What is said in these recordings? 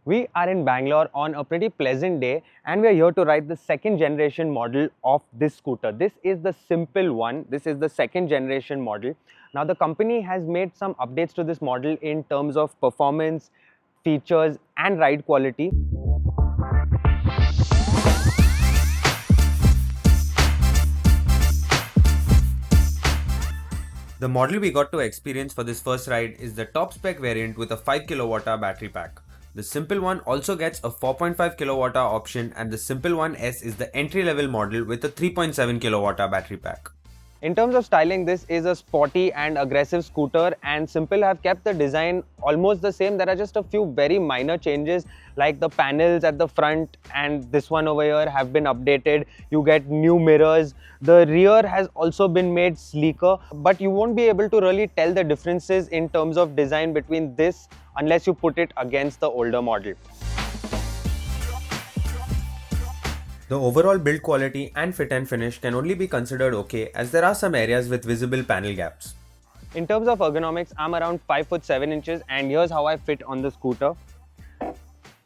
We are in Bangalore on a pretty pleasant day and we are here to ride the second generation model of this scooter. This is the simple one. This is the second generation model. Now the company has made some updates to this model in terms of performance, features and ride quality. The model we got to experience for this first ride is the top-spec variant with a 5 kWh battery pack. The Simple One also gets a 4.5 kWh option and the Simple One S is the entry-level model with a 3.7 kWh battery pack. In terms of styling, this is a sporty and aggressive scooter, and Simple have kept the design almost the same. There are just a few very minor changes like the panels at the front and this one over here have been updated. You get new mirrors. The rear has also been made sleeker, but you won't be able to really tell the differences in terms of design between this unless you put it against the older model. The overall build quality and fit and finish can only be considered okay as there are some areas with visible panel gaps. In terms of ergonomics, I'm around 5 foot 7 inches and here's how I fit on the scooter.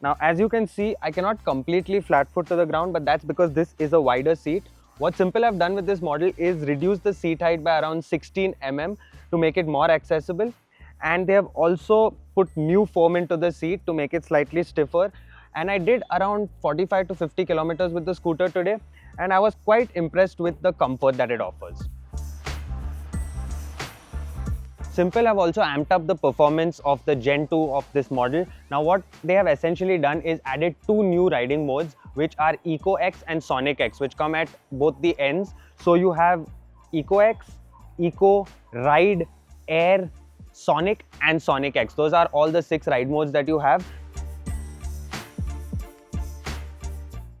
Now as you can see, I cannot completely flat foot to the ground, but that's because this is a wider seat. What Simple have done with this model is reduce the seat height by around 16 mm to make it more accessible, and they have also put new foam into the seat to make it slightly stiffer. And I did around 45 to 50 kilometers with the scooter today and I was quite impressed with the comfort that it offers. Simple have also amped up the performance of the Gen 2 of this model. Now what they have essentially done is added two new riding modes, which are Eco X and Sonic X, which come at both the ends. So you have Eco X, Eco, Ride, Air, Sonic and Sonic X. Those are all the 6 ride modes that you have.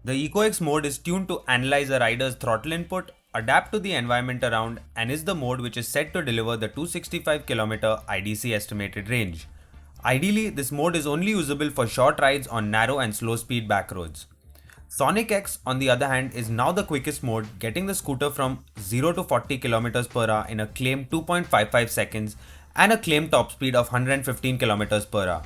The EcoX mode is tuned to analyze a rider's throttle input, adapt to the environment around, and is the mode which is set to deliver the 265 km IDC estimated range. Ideally, this mode is only usable for short rides on narrow and slow speed back roads. Sonic X, on the other hand, is now the quickest mode, getting the scooter from 0 to 40 km per hour in a claimed 2.55 seconds and a claimed top speed of 115 km per hour.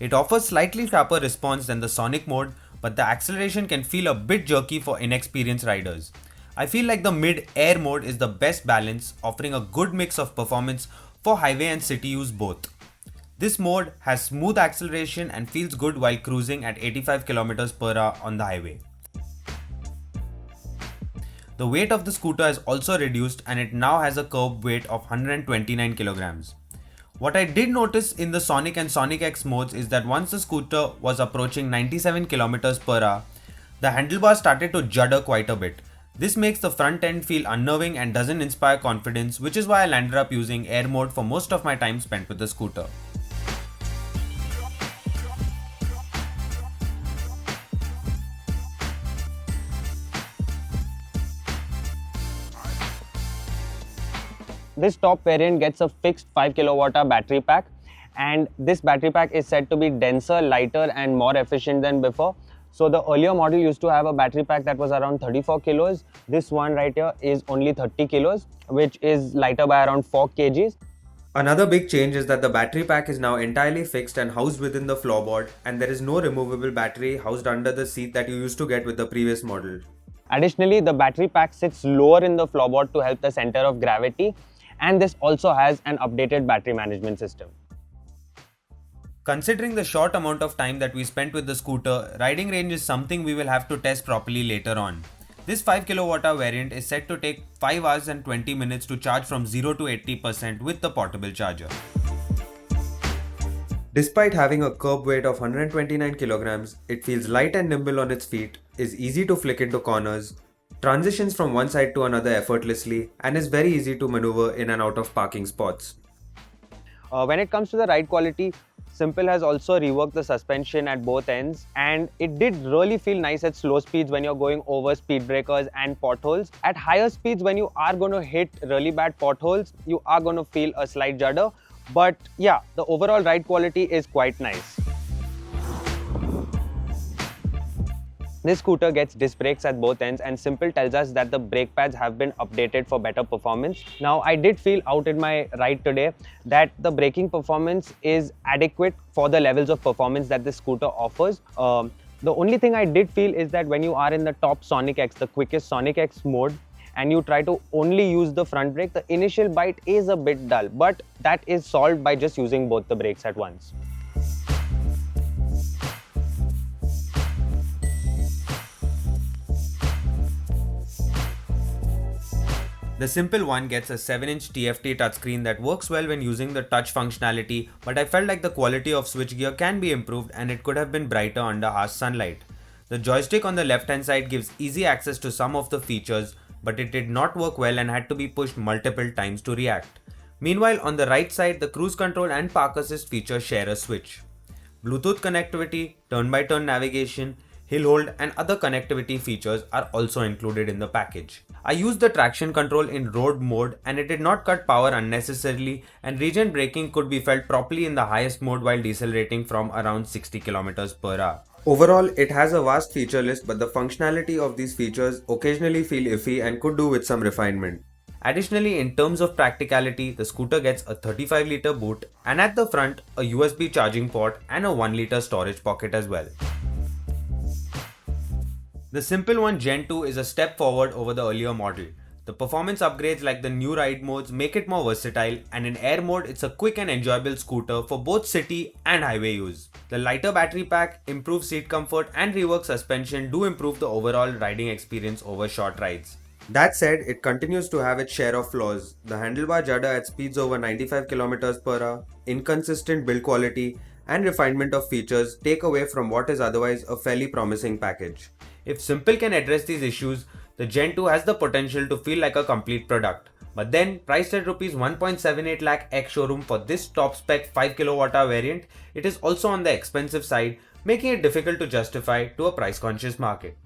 It offers slightly sharper response than the Sonic mode, but the acceleration can feel a bit jerky for inexperienced riders. I feel like the mid-air mode is the best balance, offering a good mix of performance for highway and city use both. This mode has smooth acceleration and feels good while cruising at 85 km per hour on the highway. The weight of the scooter is also reduced and it now has a curb weight of 129 kg. What I did notice in the Sonic and Sonic X modes is that once the scooter was approaching 97 km per hour, the handlebars started to judder quite a bit. This makes the front end feel unnerving and doesn't inspire confidence, which is why I landed up using air mode for most of my time spent with the scooter. This top variant gets a fixed 5 kWh battery pack, and this battery pack is said to be denser, lighter and more efficient than before. So the earlier model used to have a battery pack that was around 34 kilos. This one right here is only 30 kilos, which is lighter by around 4 kgs. Another big change is that the battery pack is now entirely fixed and housed within the floorboard, and there is no removable battery housed under the seat that you used to get with the previous model. Additionally, the battery pack sits lower in the floorboard to help the center of gravity, and this also has an updated battery management system. Considering the short amount of time that we spent with the scooter, riding range is something we will have to test properly later on. This 5 kWh variant is set to take 5 hours and 20 minutes to charge from 0 to 80% with the portable charger. Despite having a curb weight of 129 kg, it feels light and nimble on its feet, is easy to flick into corners, transitions from one side to another effortlessly, and is very easy to maneuver in and out of parking spots. When it comes to the ride quality, Simple has also reworked the suspension at both ends, and it did really feel nice at slow speeds when you're going over speed breakers and potholes. At higher speeds, when you are going to hit really bad potholes, you are going to feel a slight judder. But yeah, the overall ride quality is quite nice. This scooter gets disc brakes at both ends, and Simple tells us that the brake pads have been updated for better performance. Now, I did feel out in my ride today that the braking performance is adequate for the levels of performance that this scooter offers. The only thing I did feel is that when you are in the top Sonic X, the quickest Sonic X mode, and you try to only use the front brake, the initial bite is a bit dull, but that is solved by just using both the brakes at once. The Simple one gets a 7-inch TFT touchscreen that works well when using the touch functionality, but I felt like the quality of switchgear can be improved and it could have been brighter under harsh sunlight. The joystick on the left hand side gives easy access to some of the features, but it did not work well and had to be pushed multiple times to react. Meanwhile, on the right side, the cruise control and park assist features share a switch. Bluetooth connectivity, turn-by-turn navigation, hill hold and other connectivity features are also included in the package. I used the traction control in road mode and it did not cut power unnecessarily, and regen braking could be felt properly in the highest mode while decelerating from around 60 km per hour. Overall, it has a vast feature list, but the functionality of these features occasionally feel iffy and could do with some refinement. Additionally, in terms of practicality, the scooter gets a 35-litre boot and at the front a USB charging port and a 1-litre storage pocket as well. The Simple one Gen 2 is a step forward over the earlier model. The performance upgrades like the new ride modes make it more versatile, and in air mode it's a quick and enjoyable scooter for both city and highway use. The lighter battery pack, improved seat comfort and reworked suspension do improve the overall riding experience over short rides. That said, it continues to have its share of flaws. The handlebar judder at speeds over 95 km per hour, inconsistent build quality and refinement of features take away from what is otherwise a fairly promising package. If Simple can address these issues, the Gen 2 has the potential to feel like a complete product. But then, priced at Rs 1.78 lakh ex-showroom for this top-spec 5 kWh variant, it is also on the expensive side, making it difficult to justify to a price-conscious market.